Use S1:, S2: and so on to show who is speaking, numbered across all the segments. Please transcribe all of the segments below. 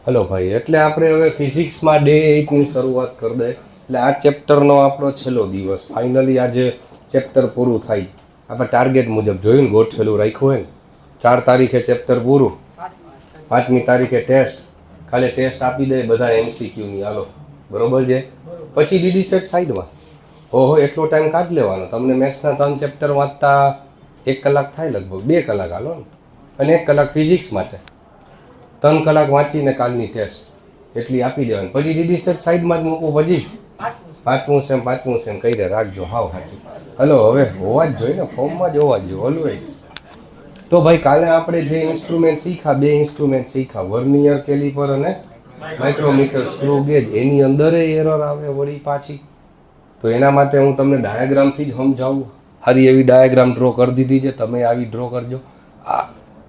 S1: Hello ભાઈ, એટલે આપણે હવે ફિઝિક્સમાં ડે 8ની શરૂઆત કરી દઈએ. એટલે આ ચેપ્ટરનો આપણો છેલ્લો દિવસ. ફાઇનલી આજે ચેપ્ટર પૂરું થાય. આપણે ટાર્ગેટ મુજબ જોયું ને, ગોઠવેલું રાખ્યું હોય ને. 4 તારીખે ચેપ્ટર પૂરું, 5મી તારીખે ટેસ્ટ. ખાલી ટેસ્ટ આપી દે બધા MCQની. હાલો, બરોબર છે. પછી ડીડી સેટ સાઈડમાં. ઓહો, એટલો ટાઈમ કાઢી લેવાનો. તમને મેથ્સના 3 ચેપ્ટર વાંચતા 1 કલાક થાય, લગભગ 2 કલાક હાલો ને. અને 1 કલાક ફિઝિક્સ માટે. 3 કલાક વાંચીને કાલની ટેસ્ટ એટલી આપી દેવાની. પછી ડીડી સેટ સાઈડમાં જ મૂકવું. પછી પાંચમું સેમ કહી દે રાખજો. હાવ સાચું. હલો, હવે હોવા જ જોઈએ ને, ફોર્મમાં જ હોવા જ જોઈએ ઓલવેઝ. તો ભાઈ, કાલે આપણે જે ઇન્સ્ટ્રુમેન્ટ શીખ્યા, 2 ઇન્સ્ટ્રુમેન્ટ શીખ્યા, વર્નિયર કેલિપર અને માઇક્રોમીટર સ્ક્રૂ ગેજ. એની અંદર એરર આવે વળી પાછી. તો એના માટે હું તમને ડાયાગ્રામથી જ સમજાવું. સારી એવી ડાયાગ્રામ ડ્રો કરી દીધી છે, તમે આવી ડ્રો કરજો.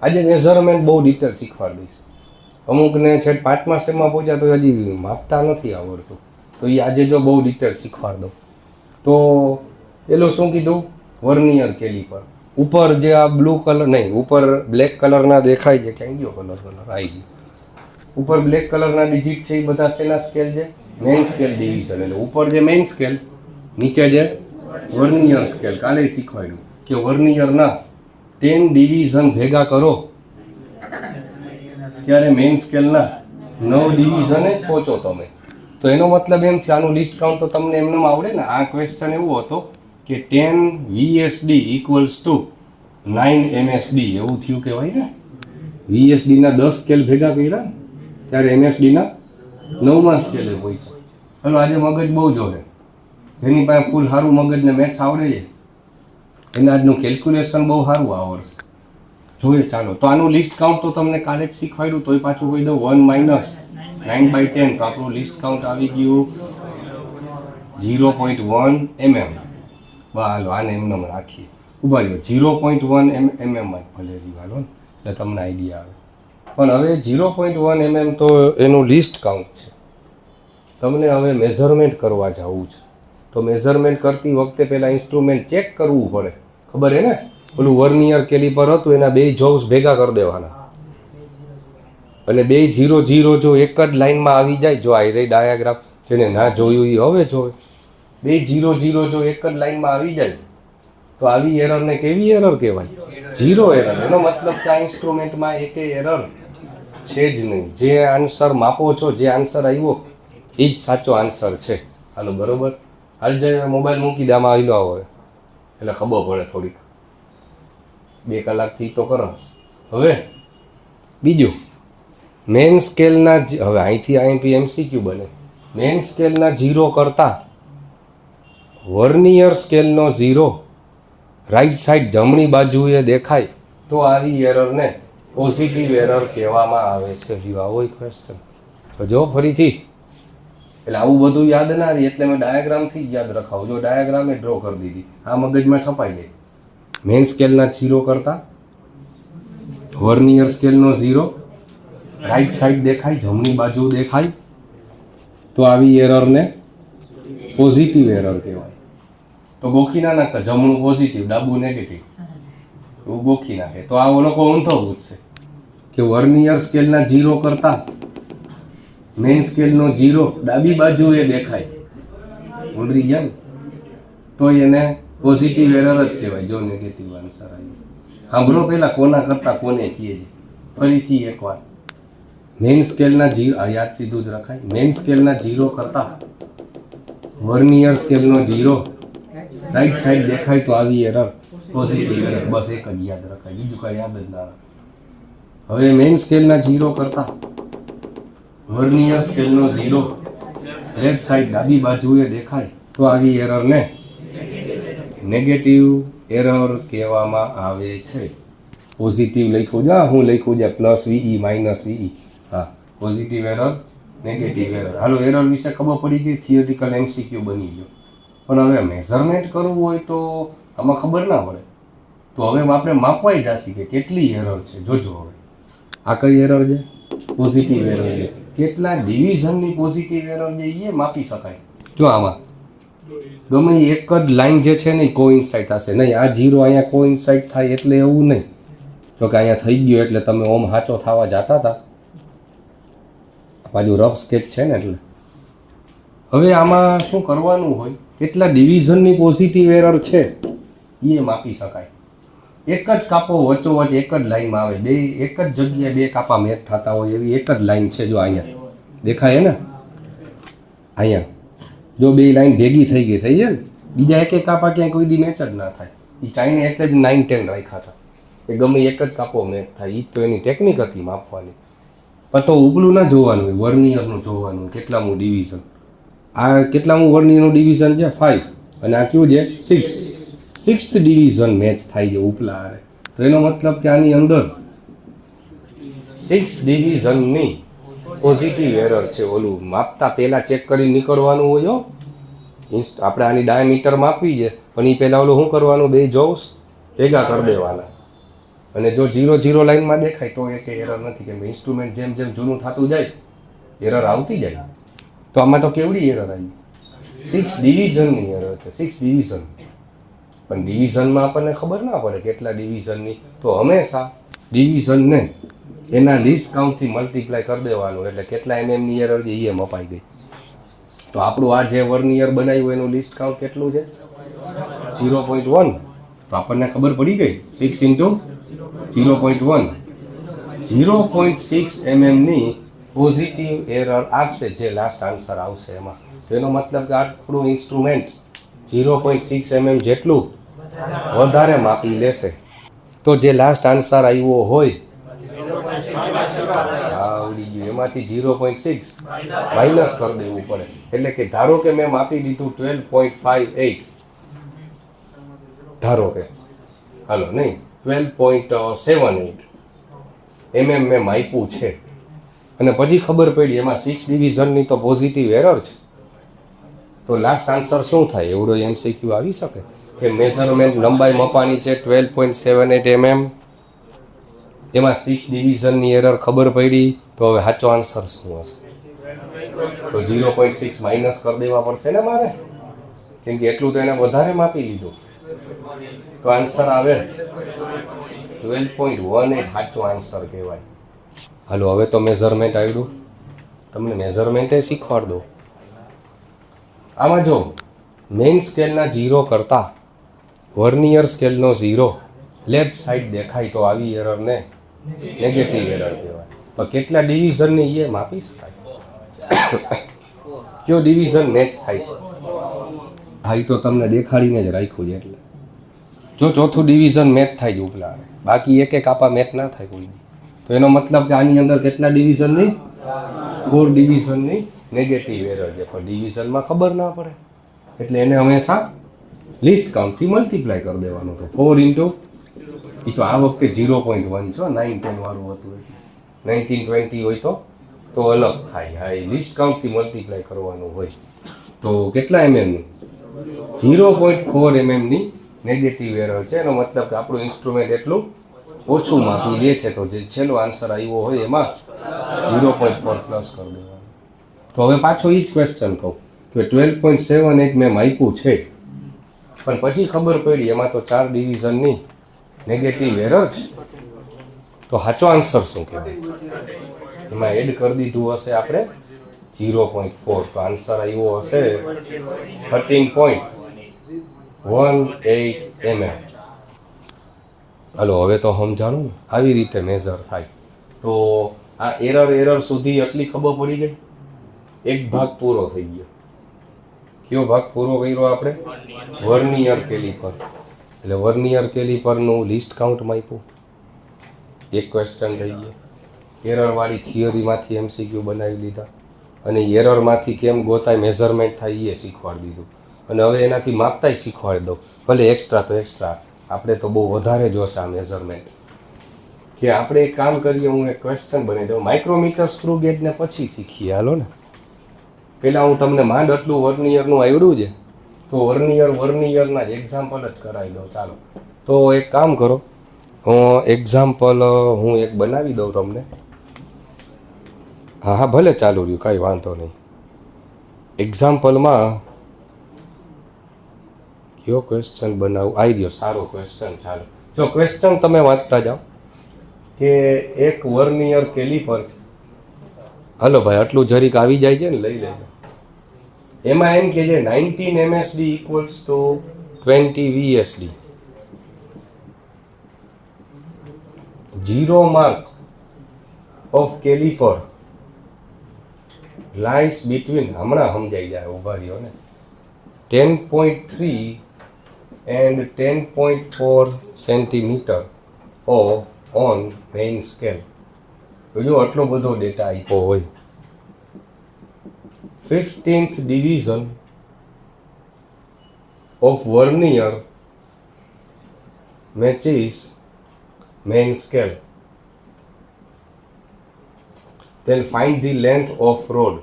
S1: આજે મેઝરમેન્ટ બહુ ડિટેલ શીખવાડી દઈશ. અમુકને છે 5મા સેમમાં પહોંચ્યા તો હજી માપતા નથી આવડતું, તો એ આજે જો બહુ ડિટેલ શીખવાડ દઉં. તો પેલું શું કીધું? Vernier caliper. ઉપર જે આ બ્લુ કલર નહીં, ઉપર બ્લેક કલરના દેખાય છે. ક્યાં ગયો કલર આવી ગયો. ઉપર બ્લેક કલરના ડિજિટ છે એ બધા શેના સ્કેલ છે? Main scale division. એટલે ઉપર જે મેઇન સ્કેલ, નીચે જે વર્નિયર સ્કેલ. કાલે શીખવાડ્યું કે વર્નિયરના 10 ડિવિઝન ભેગા કરો ત્યારે મેઇન સ્કેલના 9 ડિવિઝને જ પહોંચો તમે. તો એનો મતલબ એમ છે, આનું લિસ્ટ કાઉન્ટ તો તમને એમને આવડે ને. આ ક્વેશ્ચન એવો હતો કે 10 VSD ઇક્વલ્સ ટુ 9 MSD. એવું થયું કે ભાઈ ને, VSDના 10 સ્કેલ ભેગા કર્યા ત્યારે MSDના 9મા સ્કેલે પહોંચ્યો. હલો, આજે મગજ બહુ જોડે. જેની પાસે ફૂલ સારું મગજને મેથ્સ આવડે છે એને આજનું કેલ્ક્યુલેશન બહુ સારું આવડશે. જોઈએ, ચાલો. તો આનું લિસ્ટ કાઉન્ટ તો તમને કાલે જ શીખવાડ્યું, તોય પાછું કહી દઉં. 1 - 9/10. તો આપણું લિસ્ટ કાઉન્ટ આવી ગયું 0.1 mm. હાલો, આને એમને રાખીએ. ઉભા રહ્યો, 0.1 mm જ ભલે રહ્યું. હાલો, એટલે તમને આઈડિયા આવે. પણ હવે 0.1 mm તો એનું લિસ્ટ કાઉન્ટ છે. તમને હવે મેઝરમેન્ટ કરવા જવું છે. તો મેઝરમેન્ટ કરતી વખતે પહેલાં ઇન્સ્ટ્રુમેન્ટ ચેક કરવું પડે. ખબર હે ને? પેલું વર્નિયર કેલિપર હતું, એના 2 જોબ્સ ભેગા કરી દેવાના. અને 2 0 જો એક જ લાઈનમાં આવી જાય, જો આ રે ડાયાગ્રામ, જેને ના જોયું એ હવે જોવે. 2 0 જો એક જ લાઈનમાં આવી જાય તો આવી એરરને કેવી એરર કહેવાય? 0 એરર. એનો મતલબ કે આ ઇન્સ્ટ્રુમેન્ટમાં એકે એરર છે જ નહીં. જે આન્સર માપો છો, જે આન્સર આવ્યો એ જ સાચો આન્સર છે. હાલો, બરોબર. હાલ જે મોબાઈલ મૂકી દે, આમાં આવેલો હોય એટલે ખબર પડે થોડીક. 2 કલાકથી તો કરસ. હવે બીજું, મેઇન સ્કેલના, હવે અહીંથી MCQ બને. મેઇન સ્કેલના 0 કરતાં વર્નિયર સ્કેલનો 0 રાઈટ સાઈડ જમણી બાજુએ દેખાય તો આવી એરરને પોઝિટિવ એરર કહેવામાં આવે છે. આવો ક્વેશ્ચન તો જો ફરીથી. એટલે આવું બધું યાદ ના રહે, એટલે મેં ડાયાગ્રામથી જ યાદ રખાવું. જો ડાયાગ્રામે ડ્રો કરી દીધી, આ મગજમાં છપાઈ જાય. મેઇન સ્કેલના 0 કરતાં વર્નિયર સ્કેલનો 0 રાઈટ સાઈડ દેખાય, જમણી બાજુ દેખાય તો આવી એરરને પોઝિટિવ એરર કહેવાય. તો ગોખી ના નાખતા, જમણું પોઝિટિવ, ડાબું નેગેટિવ, એવું ગોખી નાખે. તો આ લોકો ઊંધો પૂછશે કે વર્નિયર સ્કેલના 0 કરતાં મેઇન સ્કેલનો 0 ડાબી બાજુએ દેખાય, ઉલરી ગયા ને, તો એને પોઝિટિવ એરર જ કહેવાય. જો નેગેટિવ આન્સર આવ્યો. સાંભળો પહેલાં, કોના કરતાં કોને કહીએ. ફરીથી એકવાર, મેઇન સ્કેલના 0, આ યાદ સીધું જ રખાય. મેઇન સ્કેલના 0 કરતાં વર્નિયર સ્કેલનો 0 રાઈટ સાઈડ દેખાય તો આવી એરર પોઝિટિવ એરર. બસ એક જ યાદ રખાય, બીજું કાંઈ યાદ જ ના રખાય. હવે મેઇન સ્કેલના 0 કરતાં વર્નિયર સ્કેલનો 0 લેફ્ટ સાઈડ ડાબી બાજુએ દેખાય તો આવી એરરને નેગેટિવ એરર કહેવામાં આવે છે. પોઝિટિવ લખ્યું છે, હું લખ્યું છે +VE -VE. હા, પોઝિટિવ એરર, નેગેટિવ એરર. હાલો, એરર વિશે ખબર પડી ગઈ, થિયરિટિકલ MCQ બની ગયો. પણ હવે મેઝરમેન્ટ કરવું હોય તો આમાં ખબર ના પડે. તો હવે આપણે માપવાઈ જશે કે કેટલી એરર છે. જોજો હવે આ કઈ એરર છે? પોઝિટિવ એરર છે. કેટલા ડિવિઝનની પોઝિટિવ એરર છે એ માપી શકાય. જો આમાં ગમે એક જ લાઈન જે છે ને એ કોઇન્સાઇડ થશે નહીં. આ 0 અહીંયા કોઇન્સાઇડ થાય એટલે એવું નહીં. જો કે અહીંયા થઈ ગયું એટલે તમે ઓમ સાચો થવા જતા હતા બાજુ રફ સ્કેચ છે ને એટલે. હવે આમાં શું કરવાનું હોય, કેટલા ડિવિઝનની પોઝિટિવ એરર છે એ માપી શકાય. એક જ કાપો વચ્ચોવચ્ચ એક જ લાઈનમાં આવે, બે એક જ જગ્યાએ બે કાપા મેચ થતા હોય એવી એક જ લાઈન છે. જો અહીંયા દેખાય ને, અહીંયા જો બે લાઈન ભેગી થઈ ગઈ થઈ છે ને, બીજા એક કાપા ક્યાંય કોઈ દી મેચ જ ના થાય. એ ચાઈને એટલે જ 9-10 રાખ્યા હતા કે ગમે એક જ કાપો મેચ થાય. એ તો એની ટેકનિક હતી માપવાની. પણ તો ઉપલું ના જોવાનું હોય, વર્નિયરનું જોવાનું હોય, કેટલામું ડિવિઝન. આ કેટલામું વર્નિયરનું ડિવિઝન છે 5 અને આ કયું છે 6. 6th ડિવિઝન મેચ થાય છે ઉપલા હારે. તો એનો મતલબ કે આની અંદર 6 ડિવિઝનની પોઝિટિવ એરર છે. ઓલું માપતા પહેલાં ચેક કરી નીકળવાનું હોય. આપણે આની ડાયામીટર માપવી છે પણ એ પહેલાં ઓલું શું કરવાનું, બે જોવ્સ ભેગા કરી દેવાના. અને જો 0-0 લાઈનમાં દેખાય તો એ કંઈ એરર નથી, કેમ ઇન્સ્ટ્રુમેન્ટ જેમ જેમ જૂનું થતું જાય એરર આવતી જાય. તો આમાં તો કેવડી એરર આવી, 6 ડિવિઝનની એરર છે. 6 ડિવિઝન. પણ ડિવિઝનમાં આપણને ખબર ના પડે કેટલા ડિવિઝનની. તો હંમેશા ડિવિઝનને એના લિસ્ટ કાઉન્ટથી મલ્ટીપ્લાય કરી દેવાનું, એટલે કેટલા એમએમની એરર છે એ મપાઈ ગઈ. તો આપણું આ જે વર્નિયર બનાવ્યું એનું લિસ્ટ કાઉન્ટ કેટલું છે 0.1. તો આપણને ખબર પડી ગઈ 6 × 0.1 0.6 એમએમની પોઝિટિવ એરર આપશે જે લાસ્ટ આન્સર આવશે એમાં. તો એનો મતલબ કે આપણું ઇન્સ્ટ્રુમેન્ટ 0.6 mm જેટલું વધારે માપી લેશે. તો જે લાસ્ટ આન્સર આવ્યો હોય આવડી ગયું, એમાંથી 0.6 માઇનસ કરી દેવું પડે. એટલે કે ધારો કે મેં માપી લીધું 12.58, ધારો કે હાલો નહીં 12.78 mm મેં માપ્યું છે, અને પછી ખબર પડી એમાં 6 ડિવિઝનની તો પોઝિટિવ એરર છે. તો લાસ્ટ આન્સર શું થાય? એવડો MCQ આવી શકે કે મેઝરમેન્ટ લંબાઈ મપાની છે 12.78 mm, એમાં 6 ડિવિઝનની એરર ખબર પડી. તો હવે સાચો આન્સર શું હશે? તો 0.6 માઇનસ કરી દેવા પડશે ને મારે, કેમ કે એટલું તો એને વધારે માપી લીધું. તો આન્સર આવે 12.18 સાચો આન્સર કહેવાય. હાલો હવે તો મેઝરમેન્ટ આવ્યું, તમને મેઝરમેન્ટે શીખવાડ દો. આમાં જો મેઇન સ્કેલના 0 કરતાં વર્નિયર સ્કેલનો 0 લેફ્ટ સાઈડ દેખાય તો આવી એરરને નેગેટિવ એરર કહેવાય. તો કેટલા ડિવિઝનની એ માપી શકાય, કયો ડિવિઝન મેચ થાય છે. હા એ તો તમને દેખાડીને જ રાખ્યું છે. એટલે જો ચોથું ડિવિઝન મેચ થાય છે ઉપલા, બાકી એક આપા મેચ ના થાય કોઈ, તો એનો મતલબ કે આની અંદર કેટલા ડિવિઝનની 4 ડિવિઝનની નેગેટિવ એરર છે. પણ ડિવિઝનમાં ખબર ના પડે એટલે એને હંમેશા લિસ્ટ કાઉન્ટથી મલ્ટીપ્લાય કરી દેવાનું. તો 4 × એ તો આ વખતે 0.1 છો, 9-10 વાળું હતું એટલે 19-20 હોય તો અલગ થાય. હા એ લિસ્ટ કાઉન્ટથી મલ્ટીપ્લાય કરવાનું હોય. તો કેટલા એમએમની 0.4 એમએમની નેગેટિવ એરર છે. એનો મતલબ કે આપણું ઇન્સ્ટ્રુમેન્ટ એટલું ઓછું માપી લે છે. તો જે છેલ્લો આન્સર આવ્યો હોય એમાં 0.4 પ્લસ કરી દેવાનું. તો હવે પાછો એ જ ક્વેશ્ચન કહું કે 12.78 મેં માપ્યું છે, પણ પછી ખબર પડી એમાં તો 4 ડિવિઝનની નેગેટિવ એરર છે. તો સાચો આન્સર શું કહેવાય? એમાં એડ કરી દીધું હશે આપણે 0.4. તો આન્સર આવ્યો હશે 13.18 mm. હાલો હવે તો સમજાણું ને આવી રીતે મેઝર થાય. તો આ એરર સુધી આટલી ખબર પડી ગઈ. એક ભાગ પૂરો થઈ ગયો. કયો ભાગ પૂરો કર્યો આપણે? Vernier caliper. એટલે વર્નિયર કેલિપરનું લિસ્ટ કાઉન્ટ માપ્યું, એક ક્વેશ્ચન થઈ ગયો. એરરવાળી થિયરીમાંથી MCQ બનાવી લીધા, અને એરરમાંથી કેમ ગોતાય મેઝરમેન્ટ થાય એ શીખવાડી દીધું. અને હવે એનાથી માપતાય શીખવાડી દઉં. ભલે એક્સ્ટ્રા તો એક્સ્ટ્રા, આપણે તો બહુ વધારે જોશે આ મેઝરમેન્ટ. કે આપણે એક કામ કરીએ, હું એક ક્વેશ્ચન બનાવી દઉં. માઇક્રોમીટર સ્ક્રૂ ગેજને પછી શીખીએ. હાલો ને, પહેલાં હું તમને માંડ આટલું વર્નિયરનું આવડ્યું છે તો વર્નિયરના જ એક્ઝામ્પલ જ કરાવી દઉં. ચાલો તો એક કામ કરો, એક્ઝામ્પલ હું એક બનાવી દઉં તમને. હા ભલે ચાલુ રહ્યું, કાંઈ વાંધો નહીં. એક્ઝામ્પલમાં કયો ક્વેશ્ચન બનાવું? આવી ગયો સારો ક્વેશ્ચન. ચાલો જો ક્વેશ્ચન તમે વાંચતા જાઓ કે એક વર્નિયર કેલિપર છે હાલો ભાઈ આટલું જરીક આવી જાય છે ને લઈ લેજો. એમાં એમ કે છે 19 MSD equals to 20 VSD. 0 mark of caliper lies between, હમણાં સમજાઈ જાય ઉભા રહ્યો ને, 10.3 and 10.4 centimeter on main scale. જો આટલો બધો ડેટા આપ્યો હોય. 15th division of vernier matches main scale. Then find the length of road.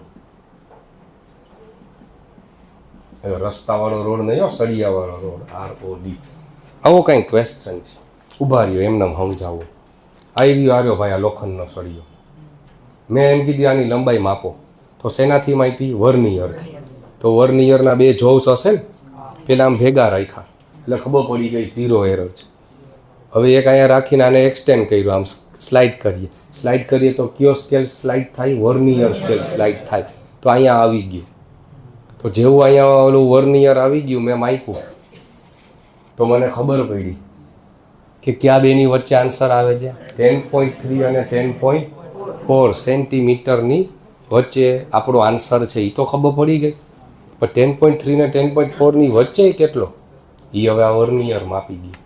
S1: રસ્તા વાળો રોડ નહીં, સળિયા વાળો રોડ, ROD. આવો કઈ ક્વેશ્ચન છે. ઉભા રહ્યો એમને સમજાવો. આવી રહ્યો ભાઈ આ લોખંડનો સળિયો. મેં એમ કીધી આની લંબાઈ માપો, તો શેનાથી માપી? વર્નિયરથી. તો વર્નિયરના બે જોવ્સ હશે ને, પેલા આમ ભેગા રાખ્યા એટલે ખબર પડી ગઈ 0 એરર છે. હવે એક અહીંયા રાખીને આને એક્સટેન્ડ કર્યું, આમ સ્લાઇડ કરીએ તો કયો સ્કેલ સ્લાઇડ થાય? વર્નિયર સ્કેલ સ્લાઇડ થાય. તો અહીંયા આવી ગયું. તો જેવું અહીંયા ઓલું વર્નિયર આવી ગયું, મેં માપ્યું તો મને ખબર પડી કે કયા બેની વચ્ચે આન્સર આવે છે. 10.3 અને 10.4 સેન્ટીમીટરની વચ્ચે આપણો આન્સર છે. એ તો ખબર પડી ગઈ, પણ 10.3 ને 10.4ની વચ્ચે કેટલો એ હવે આ વર્નિયર માપી ગયું.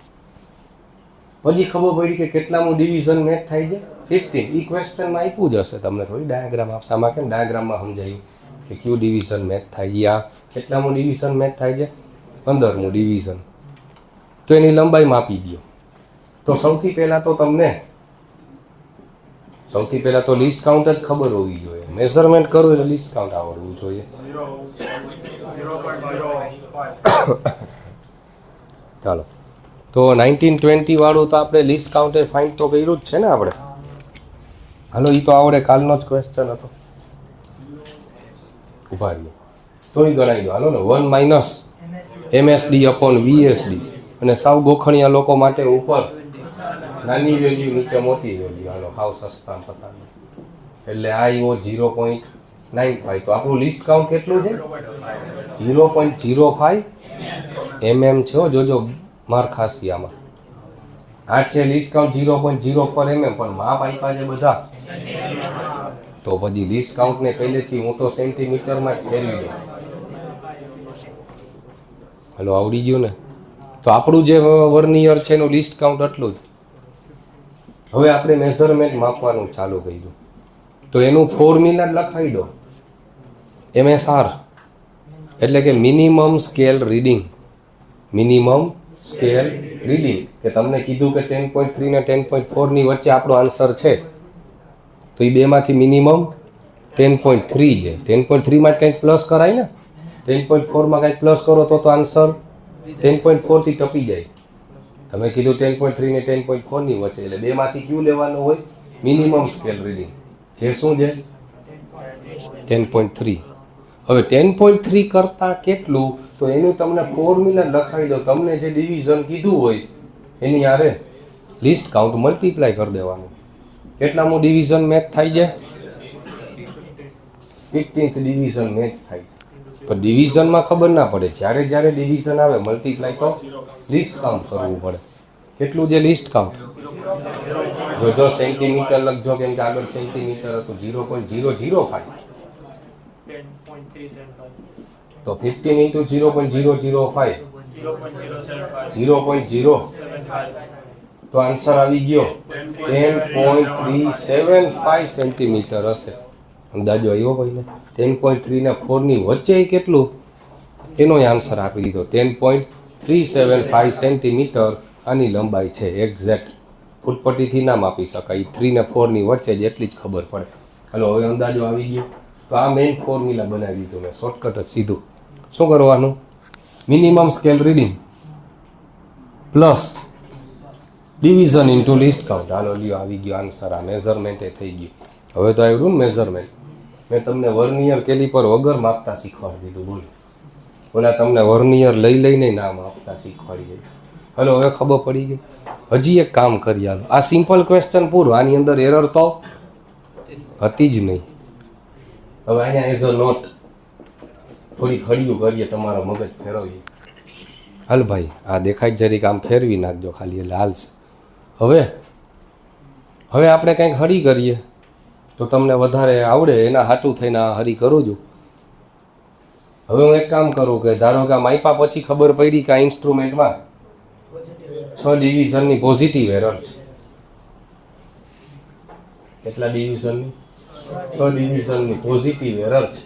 S1: પછી ખબર પડી કે કેટલામું ડિવિઝન મેચ થાય છે? 15. એ ક્વેશ્ચનમાં આપ્યું જ હશે તમને, થોડી ડાયાગ્રામ આપશે. આમાં કેમ ડાયાગ્રામમાં સમજાયું કે કયું ડિવિઝન મેચ થાય? આ કેટલામું ડિવિઝન મેચ થાય છે? 15મું ડિવિઝન. તો એની લંબાઈ માપી દો. તો સૌથી પહેલાં તો લિસ્ટ કાઉન્ટ જ ખબર હોવી જોઈએ. મેઝરમેન્ટ કરવું એટલે લિસ્ટ કાઉન્ટ આવડવું જોઈએ. ચાલો, તો 1920 વાળું તો આપણે લિસ્ટ કાઉન્ટે ફાઇન્ડ તો કર્યું જ છે ને આપણે. હાલો, એ તો આવડે, કાલનો જ ક્વેશ્ચન હતો. ઉભા રહ્યો તો એ ગણાવી દો. હાલો ને, 1 - MSD upon VSD. અને સાવ ગોખણિયા લોકો માટે ઉપર નાની વેલ્યુ, નીચે મોટી વેલ્યુ. હાલો, હાવ સસ્તા પતા. એટલે આ એવો 0.95. તો આપણું લિસ્ટ કાઉન્ટ કેટલું છે? 0.05 mm છે. જોજો માર ખાસી આમાં. આ છે લિસ્ટ કાઉન્ટ 0.04 mm, પણ માપ આપ્યા છે બધા. તો પછી લિસ્ટ કાઉન્ટને પહેલેથી હું તો સેન્ટીમીટરમાં જ ફેરવી દઉં. હાલો, આવડી ગયું ને? તો આપણું જે વર્નિયર છે એનું લિસ્ટ કાઉન્ટ આટલું જ. હવે આપણે મેઝરમેન્ટ માપવાનું ચાલુ કર્યું, તો એનું ફોર્મ્યુલા લખાવી દો. MSR એટલે કે minimum scale reading. Minimum scale reading, કે તમને કીધું કે 10.3 ને 10.4ની વચ્ચે આપણો આન્સર છે, તો એ બેમાંથી મિનિમમ 10.3 છે. 10.3માં જ કંઈક પ્લસ કરાય ને, 10.4માં કંઈક પ્લસ કરો તો આન્સર 10.4થી ટપી જાય. તમે કીધું 10.3 ને 10.4ની વચ્ચે, એટલે બેમાંથી કયું લેવાનું હોય? મિનિમમ સ્કેલ રીડિંગ, જે શું છે? 10.3. હવે 10.3 કરતાં કેટલું, તો એનું તમને ફોર્મ્યુલા લખાવી દો. તમને જે ડિવિઝન કીધું હોય એની હારે લિસ્ટ કાઉન્ટ મલ્ટીપ્લાય કરી દેવાનું. કેટલામું ડિવિઝન મેચ થાય છે? 15th ડિવિઝન મેચ થાય છે. પણ ડિવિઝનમાં ખબર ના પડે. જ્યારે ડિવિઝન આવે મલ્ટીપ્લાય તો લિસ્ટ કાઉન્ટ કરવું પડે. કેટલું છે લિસ્ટ કાઉન્ટ? જો સેન્ટીમીટર લખજો, કેમ કે આગળ સેન્ટીમીટર હતું. 0.005. તો 15 × 0.005 0.0. તો આન્સર આવી ગયો 10.375 સેન્ટીમીટર હશે. અંદાજો આવ્યો ભાઈને? 10.3 ને 4ની વચ્ચે કેટલું, એનો આન્સર આપી દીધો. 10.375 સેન્ટીમીટર આની લંબાઈ છે. એક્ઝેક્ટ ફૂટપટ્ટીથી ના માપી શકાય. 3 ને 4ની વચ્ચે જ એટલી જ ખબર પડે. હાલો, હવે અંદાજો આવી ગયો. તો આ મેઇન ફોર્મ્યુલા બનાવી દીધું મેં, શોર્ટકટ જ સીધું. શું કરવાનું? Minimum scale reading plus division into least count. હાલો લ્યો, આવી ગયો આન્સર. આ મેઝરમેન્ટ એ થઈ ગયું. હવે તો આવ્યું ને મેઝરમેન્ટ. મેં તમને વર્નિયર કેલિપર વગર માપતા શીખવાડી દીધું. બોલો, ઓલા તમને વર્નિયર લઈને ના માપતા શીખવાડી દીધું. હાલો, હવે ખબર પડી ગઈ. હજી એક કામ કરી. હાલો, આ સિમ્પલ ક્વેશ્ચન પૂરું. આની અંદર એરર તો હતી જ નહીં. હવે અહીંયા એઝ અ નોટ થોડી ખડિયું કરીએ, તમારો મગજ ફેરવીએ. હાલ ભાઈ, આ દેખાય જરીક આમ ફેરવી નાખજો ખાલી, એટલે હાલશે. હવે આપણે કંઈક હળી કરીએ તો તમને વધારે આવડે, એના હાટું થઈને આ હરી કરું છું. હવે હું એક કામ કરું કે ધારો કે આ માયપા પછી ખબર પડી કે આ ઇન્સ્ટ્રુમેન્ટમાં 6 ડિવિઝનની પોઝિટિવ એરર છે. કેટલા ડિવિઝનની? 6 ડિવિઝનની પોઝિટિવ એરર છે.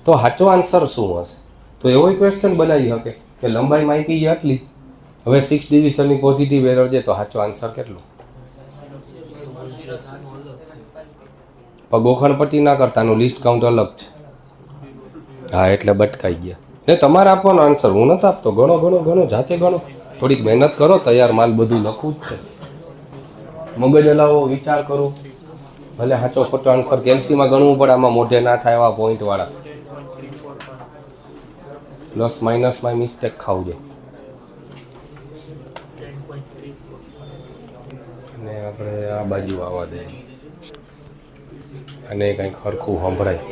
S1: તો સાચો આન્સર શું હશે? તો એવો ક્વેશ્ચન બનાવી શકે કે લંબાઈ માપી છે આટલી, હવે 6 ડિવિઝનની પોઝિટિવ એરર છે, તો સાચો આન્સર કેટલો? પણ ગોખણપટ્ટી ના કરતાનું લિસ્ટ કાઉન્ટ અલગ છે. હા, એટલે બટકાઈ ગયા. ને તમારે આપવાનો આન્સર, હું નથી આપતો. ઘણો જાતે ગણો, થોડીક મહેનત કરો. તૈયાર માલ બધું લખવું જ છે. મગજ હલાવો, વિચાર કરો. ભલે સાચો ખોટો આન્સર કેલ્સીમાં ગણવું પડે, આમાં મોઢે ના થાય એવા પોઈન્ટ વાળા. પ્લસ માઇનસમાં મિસ્ટેક ખાવજો. અને આપણે આ બાજુ આવવા દઈએ અને કંઈક ખરખું સંભળાય.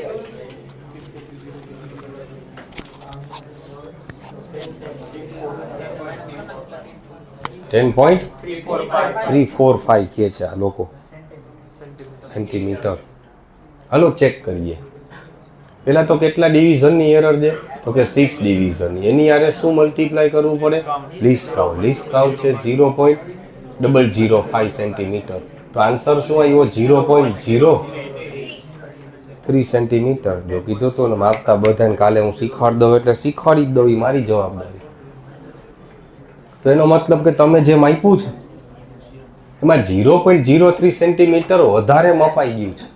S1: .345 કહે છે આ લોકો, સેન્ટીમીટર. હાલો ચેક કરીએ. પહેલાં તો કેટલા ડિવિઝનની એરર છે? તો કે 6 ડિવિઝનની. એની યારે શું મલ્ટીપ્લાય કરવું પડે? List count. લિસ્ટ કાઉન્ટ છે 0.005 સેન્ટીમીટર. તો આન્સર શું આવ્યો? 0.03 સેન્ટીમીટર. જો કીધું તો ને માપતા બધાને કાલે હું શીખવાડી દઉં એટલે શીખવાડી જ દઉં, એ મારી જવાબદારી. તો એનો મતલબ કે તમે જે માપ્યું છે એમાં 0.03 સેન્ટીમીટર વધારે મપાઈ ગયું છે.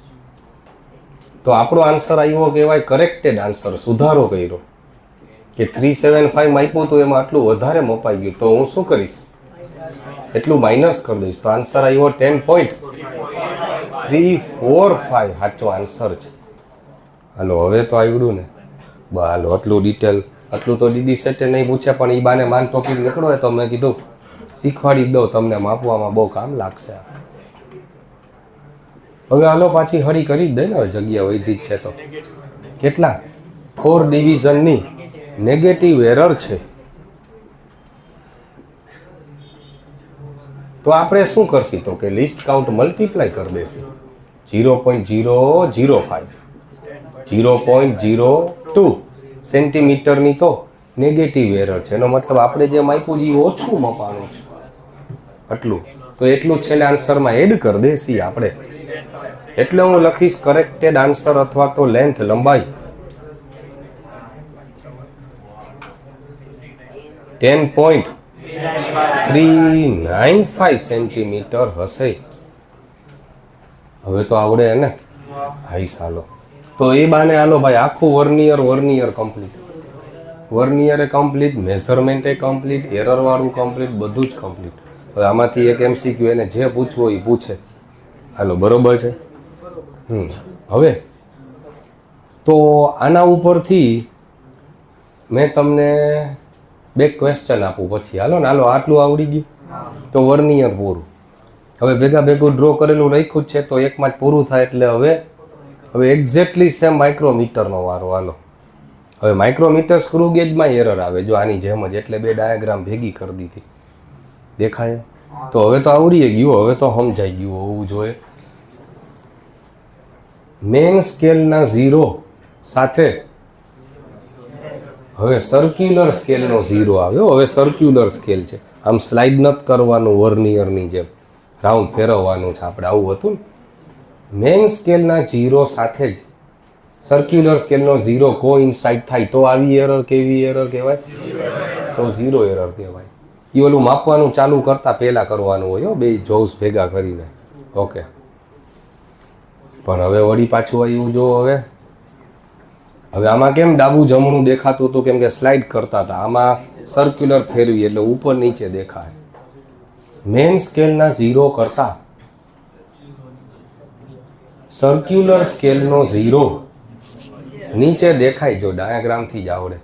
S1: તો આપણો આન્સર આવ્યો કહેવાય કરેક્ટેડ આન્સર, સુધારો કર્યો. કે 375 માપ્યું તો એમાં આટલું વધારે મપાઈ ગયું, તો હું શું કરીશ? એટલું માઇનસ કરી દઈશ. તો આન્સર આવ્યો 10.345 સાચો આન્સર છે. હાલો, હવે તો આવડ્યું ને? હાલો, આટલું ડિટેલ, આટલું તો ડીડી સેટે નહીં પૂછે, પણ એ બાને માન ટોપિક નીકળો હોય તો મેં કીધું શીખવાડી દઉં, તમને માપવામાં બહુ કામ લાગશે. હવે હાલો પાછી હળી કરી જ દે ને, જગ્યા વધી જ છે. તો કેટલા? 4 ડિવિઝનની નેગેટિવ એરર છે. તો આપણે શું કરશું? તો કે લિસ્ટ કાઉન્ટ મલ્ટીપ્લાય કરી દેશે. 0.005 0.02 સેન્ટીમીટરની તો નેગેટિવ એરર છે. એનો મતલબ આપણે જે માપ્યું એ ઓછું મપાનું છે, આટલું. તો એટલું છેલ્લે આન્સરમાં એડ કરી દેશી આપણે. એટલે હું લખીશ કરેક્ટેડ આન્સર અથવા તો લેન્થ, લંબાઈ 10.395 સેન્ટીમીટર હશે. હવે તો આવડે ને? હાઈ સાલો. તો એ બાને હાલો ભાઈ આખું વર્નિયર કમ્પ્લીટ. વર્નિયર એ કમ્પ્લીટ, મેઝરમેન્ટ એ કમ્પ્લીટ, એરર વાળું કમ્પ્લીટ, બધું જ કમ્પ્લીટ. હવે આમાંથી એક MCQ એને જે પૂછવું એ પૂછે. હાલો, બરોબર છે. હવે તો આના ઉપરથી મેં તમને 2 ક્વેશ્ચન આપું પછી. હાલો ને, હાલો આટલું આવડી ગયું તો વર્નિયર પૂરું. હવે ભેગું ડ્રો કરેલું રાખ્યું જ છે, તો એકમાં જ પૂરું થાય. એટલે હવે એક્ઝેક્ટલી સેમ માઇક્રોમીટરનો વારો. હાલો, હવે માઇક્રોમીટર સ્ક્રૂ ગેજમાં એરર આવે જો આની જેમ જ. એટલે 2 ડાયાગ્રામ ભેગી કરી દીધી. દેખાય? તો હવે તો આવડી ગયું, હવે તો સમજાઈ ગયું હોવું જોઈએ. મેન સ્કેલના 0 સાથે હવે સર્ક્યુલર સ્કેલનો 0 આવ્યો. હવે સર્ક્યુલર સ્કેલ છે, આમ સ્લાઇડ નથી કરવાનું વર્નિયરની જેમ, રાઉન્ડ ફેરવવાનું છે આપણે. આવું હતું ને. મેન સ્કેલના 0 સાથે જ સર્ક્યુલર સ્કેલનો 0 કોઇન્સાઇડ થાય તો આવી એરર કેવી એરર કહેવાય? તો 0 એરર કહેવાય. એ ઓલું માપવાનું ચાલુ કરતા પહેલા કરવાનું હોય, 2 જોવ્સ ભેગા કરીને. ઓકે, પણ હવે વળી પાછું આવ્યું જો. હવે આમાં કેમ ડાબું જમણું દેખાતું હતું? કેમ કે સ્લાઇડ કરતા હતા. આમાં સર્ક્યુલર ફેરવી એટલે ઉપર નીચે દેખાય. મેન સ્કેલના 0 કરતા સર્ક્યુલર સ્કેલનો 0 નીચે દેખાય જો ડાયાગ્રામથી જ આવડે.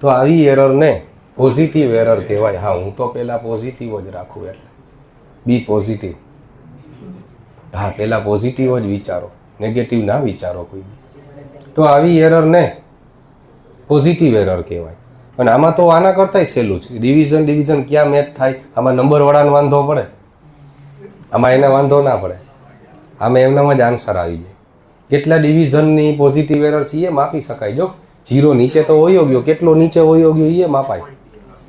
S1: તો આવી એરરને પોઝિટિવ એરર કહેવાય. હા, હું તો પહેલાં પોઝિટિવ જ રાખું, એટલે બી પોઝિટિવ. હા, પહેલાં પોઝિટિવ જ વિચારો, નેગેટિવ ના વિચારો કોઈ. તો આવી એરરને પોઝિટિવ એરર કહેવાય. અને આમાં તો આના કરતાંય સહેલું છે. ડિવિઝન ક્યાં મેચ થાય? આમાં નંબરવાળાને વાંધો પડે, આમાં એને વાંધો ના પડે. આમાં એમનામાં જ આન્સર આવી જાય. કેટલા ડિવિઝનની પોઝિટિવ એરર છે એ માપી શકાય. જો 0 નીચે તો હોયો ગયો, કેટલો નીચે હોયો ગયો એ માપાય.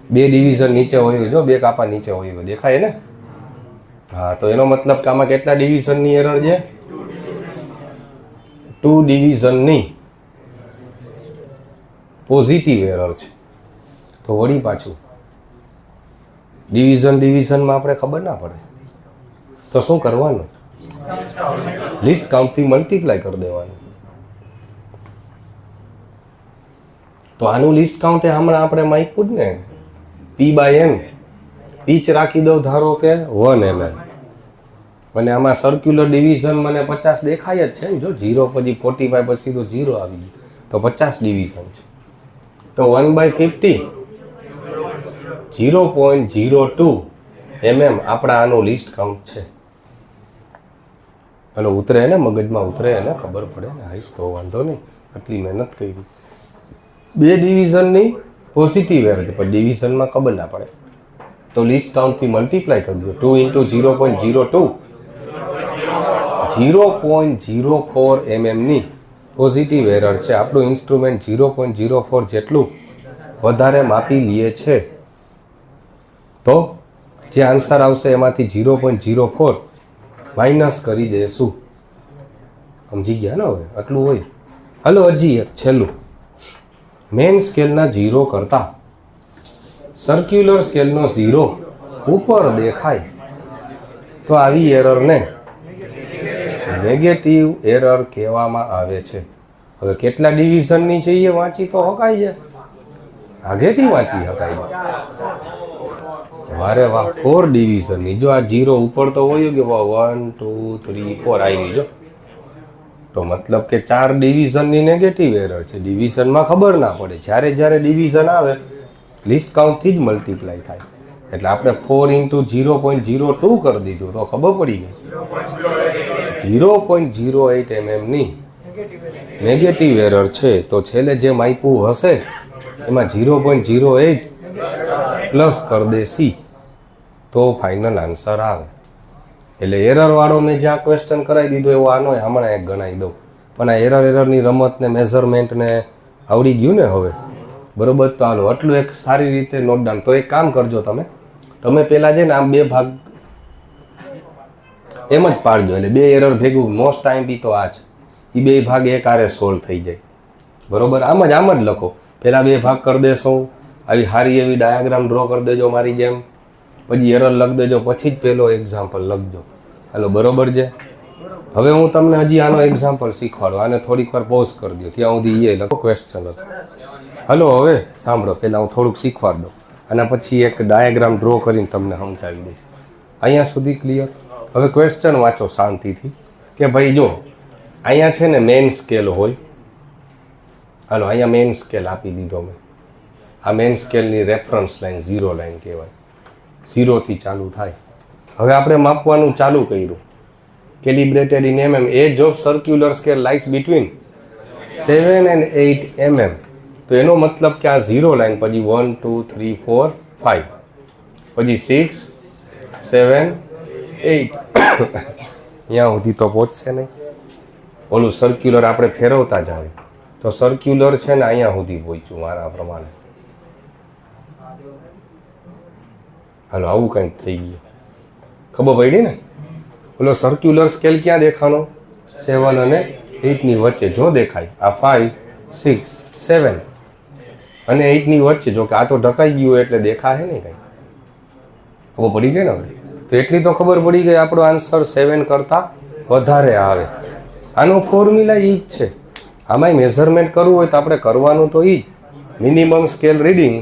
S1: 2 ડિવિઝન નીચે હોયો, જો 2 કાપા નીચે હોયો, દેખાય ને? હા, તો એનો મતલબ કે આમાં કેટલા ડિવિઝનની એરર છે? 2 ડિવિઝનની પોઝિટિવ એરર છે. તો વળી પાછું ડિવિઝનમાં આપણે ખબર ના પડે તો શું કરવાનું? લિસ્ટ કાઉન્ટથી મલ્ટીપ્લાય કરી દેવાનું. તો આનું લિસ્ટ કાઉન્ટ એ હમણાં આપણે માપ્યું જ ને, P/n. પીચ રાખી દો ધારો કે 1 mm, અને આમાં સર્ક્યુલર ડિવિઝન મને 50 દેખાય જ છે ને. જો 0 પછી 45 પછી તો 0 આવી ગયું, તો 50 ડિવિઝન છે. તો 1/50 0.02 mm આપણા આનું લિસ્ટ કાઉન્ટ છે. હલો, ઉતરે ને મગજમાં, ઉતરે ને ખબર પડે ને. આઈશ તો વાંધો નહીં, આટલી મહેનત કરી. 2 ડિવિઝનની પોઝિટિવ એરર છે, પણ ડિવિઝનમાં ખબર ના પડે તો લિસ્ટ કાઉન્ટથી મલ્ટીપ્લાય કરજો. 2 × 0.02 0.04 mm ની પોઝિટિવ એરર છે. આપણું ઇન્સ્ટ્રુમેન્ટ 0.04 જેટલું વધારે માપી લે છે. તો જે આન્સર આવશે એમાંથી 0.04 માઇનસ કરી દેશું. સમજી ગયા ને? હવે આટલું હોય. હલો, હજી એક છેલ્લું. મેન સ્કેલના 0 કરતા સર્ક્યુલર સ્કેલનો 0 ઉપર દેખાય તો આવી એરરને નેગેટિવ એરર કહેવામાં આવે છે. હવે કેટલા ડિવિઝનની છે એ વાંચી તો શકાય છે, આગેથી વાંચી શકાય. વારે વાહ, 4 ડિવિઝનની. જો આ 0 ઉપર તો હોય કે 1 2 3 4 આવી ગયો, તો મતલબ કે 4 ડિવિઝનની નેગેટિવ એરર છે. ડિવિઝનમાં ખબર ના પડે, જ્યારે ડિવિઝન આવે લિસ્ટ કાઉન્ટથી જ મલ્ટીપ્લાય થાય. એટલે આપણે 4 × 0.02 કરી દીધું તો ખબર પડી ગઈ. 0.08 mm ની નેગેટિવ એરર છે. તો છેલ્લે જે માપ્યું હશે એમાં 0.08 પ્લસ કરી દે સી, તો ફાઇનલ આન્સર આવે. એટલે એરરવાળો મેં જ્યાં ક્વેશ્ચન કરાવી દીધો એવો આનો હમણાં એક ગણાવી દઉં. પણ આ એરરની રમતને મેઝરમેન્ટને આવડી ગયું ને હવે, બરોબર? તો હાલો, આટલું એક સારી રીતે નોટ ડાઉન. તો એક કામ કરજો, તમે પહેલાં છે ને આમ 2 ભાગ એમ જ પાડજો. એટલે 2 એરર ભેગું મોસ્ટ ટાઈમ બી તો આ જ, એ 2 ભાગ એક આરે સોલ્વ થઈ જાય. બરોબર? આમ જ લખો. પહેલાં 2 ભાગ કરી દેશો, આવી સારી એવી ડાયાગ્રામ ડ્રો કરી દેજો મારી જેમ, પછી એરર લખ દેજો, પછી જ પહેલો એક્ઝામ્પલ લખજો. હાલો, બરોબર છે? હવે હું તમને હજી આનો એક્ઝામ્પલ શીખવાડું. આને થોડીક વાર પોઝ કરી દો, ત્યાં સુધી એ લખો ક્વેશ્ચન હતો. હલો, હવે સાંભળો, પહેલાં હું થોડુંક શીખવાડ દઉં, અને પછી એક ડાયાગ્રામ ડ્રો કરીને તમને સમજાવી દઈશ. અહીંયા સુધી ક્લિયર? હવે ક્વેશ્ચન વાંચો શાંતિથી કે ભાઈ જો અહીંયા છે ને મેઇન સ્કેલ હોય. હાલો, અહીંયા મેઇન સ્કેલ આપી દીધો મેં. આ મેઇન સ્કેલની રેફરન્સ લાઈન 0 લાઈન કહેવાય. 0થી ચાલુ થાય. હવે આપણે માપવાનું ચાલુ કર્યું. Calibrated in mm. Edge of circular scale lies between 7 and 8 mm. તો એનો મતલબ કે આ 0 લાઈન, પછી 1 2 3 4 5, પછી 6 7 8 અહીંયા સુધી તો પહોંચશે નહીં. ઓલું સર્ક્યુલર આપણે ફેરવતા જ આવે તો સર્ક્યુલર છે ને અહીંયા સુધી પહોંચ્યું મારા પ્રમાણે. હાલો, આવું કંઈક થઈ ગયું, ખબર પડી ને? ઓલો સર્ક્યુલર સ્કેલ ક્યાં દેખાનો? 7 અને 8ની વચ્ચે જો દેખાય. આ 5 6 7 અને 8ની વચ્ચે. જો કે આ તો ઢકાઈ ગયું એટલે દેખાય ને કંઈ. ખબર પડી ગઈ ને? હવે તો એટલી તો ખબર પડી ગઈ, આપણો આન્સર 7 કરતાં વધારે આવે. આનો ફોર્મ્યુલા એ જ છે. આમાંય મેઝરમેન્ટ કરવું હોય તો આપણે કરવાનું તો એ જ, મિનિમમ સ્કેલ રીડિંગ,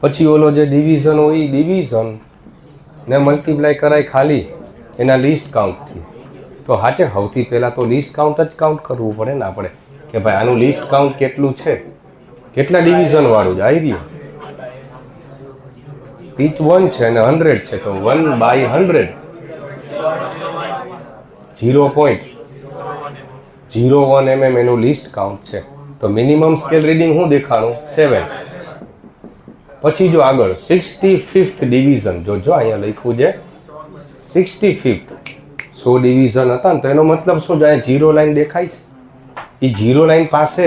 S1: પછી ઓલો જે ડિવિઝન હોય એ ડિવિઝન ને મલ્ટીપ્લાય કરાય ખાલી એના લિસ્ટ કાઉન્ટથી. તો સાચે સૌથી પહેલાં તો લિસ્ટ કાઉન્ટ જ કાઉન્ટ કરવું પડે ને આપણે, કે ભાઈ આનું લિસ્ટ કાઉન્ટ કેટલું છે, કેટલા ડિવિઝન વાળું જ આવી રહ્યું. પીચ 1 છે અને 100 છે, તો 1/100 0.08 0.1 mm એનું લિસ્ટ કાઉન્ટ છે. તો મિનિમમ સ્કેલ રીડિંગ શું દેખાણું 7. પછી જો આગળ 65th ડિવિઝન જોજો, અહીંયા લખ્યું છે 65th. 100 ડિવિઝન હતા ને, તો એનો મતલબ શું છે? અહીંયા 0 લાઈન દેખાય છે. એ 0 લાઈન પાસે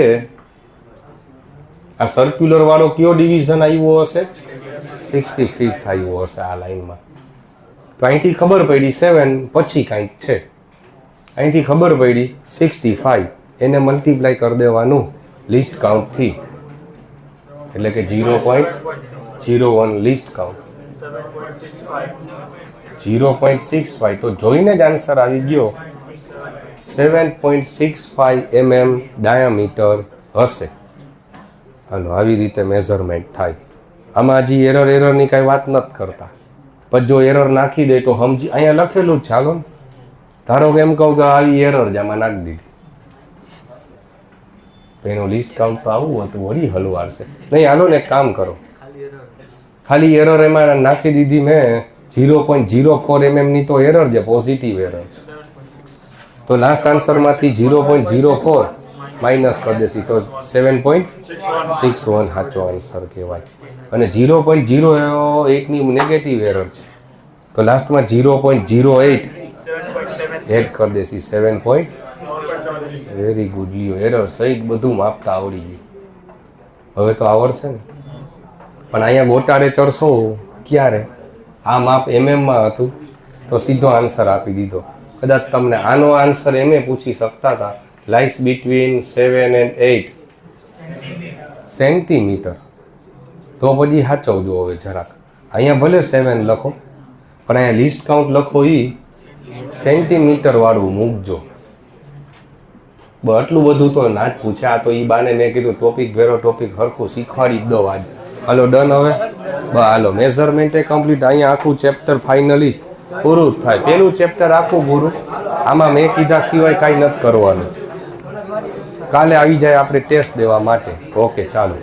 S1: આ સર્ક્યુલર વાળો કયો ડિવિઝન આવ્યો હશે? 65th આવ્યો હશે આ લાઈનમાં. તો અહીંથી ખબર પડી 7 પછી કાંઈક છે, અહીંથી ખબર પડી 65, એને મલ્ટીપ્લાય કરી દેવાનું લિસ્ટ કાઉન્ટથી, એટલે કે 0.01 લિસ્ટ કાઉન્ટ 0.65. તો જોઈને જ આન્સર આવી ગયો 7.65 mm ડાયામીટર હશે. હાલો, આવી રીતે મેઝરમેન્ટ થાય. આમાં હજી એરરની કાંઈ વાત નથી કરતા, પણ જો એરર નાખી દે તો સમજી, અહીંયા લખેલું જ, ચાલો ધારો કે એમ કહું કે આવી એરર જ આમાં નાખી દીધી, તો એનું લિસ્ટ કાઉન્ટ તો આવું હતું, વળી હલવાડશે નહીં. હાલો ને એક કામ કરો, ખાલી એરર એમાં નાખી દીધી મેં 0.04 mm ની, તો એરર છે, પોઝિટિવ એરર છે. તો લાસ્ટ આન્સરમાંથી 0.04 માઇનસ કરી દેશી, તો 7.61 સાચો આન્સર કહેવાય. અને 0.08 ની નેગેટિવ એરર છે, તો લાસ્ટમાં 0.08 એડ કરી દેશી, 7. વેરી ગુડ, લ્યો એરર સહિત બધું માપતા આવડી ગયું. હવે તો આવડશે ને. પણ અહીંયા ગોટાળે ચડશો ક્યારે? આ માપ MM હતું તો સીધો આન્સર આપી દીધો. કદાચ તમને આનો આન્સર એમ પૂછી શકતા હતા, લાઇસ બિટવીન 7 and 8 સેન્ટીમીટર, તો પછી સાચવજો. હવે જરાક અહીંયા ભલે 7 લખો, પણ અહીંયા લિસ્ટ કાઉન્ટ લખો એ સેન્ટીમીટર વાળું મૂકજો. આટલું બધું તો ના જ પૂછે. આ તો એ બાને મેં કીધું ટોપિક ભેરો ટોપિક હરખું શીખવાડી જ દો આજ. હાલો ડન. હવે હાલો, મેઝરમેન્ટ એ કમ્પ્લીટ. અહીંયા આખું ચેપ્ટર ફાઇનલી પૂરું થાય. પેલું ચેપ્ટર આખું પૂરું. આમાં મેં કીધા સિવાય કાંઈ નથી કરવાનું. કાલે આવી જાય આપણે ટેસ્ટ દેવા માટે. ઓકે, ચાલો.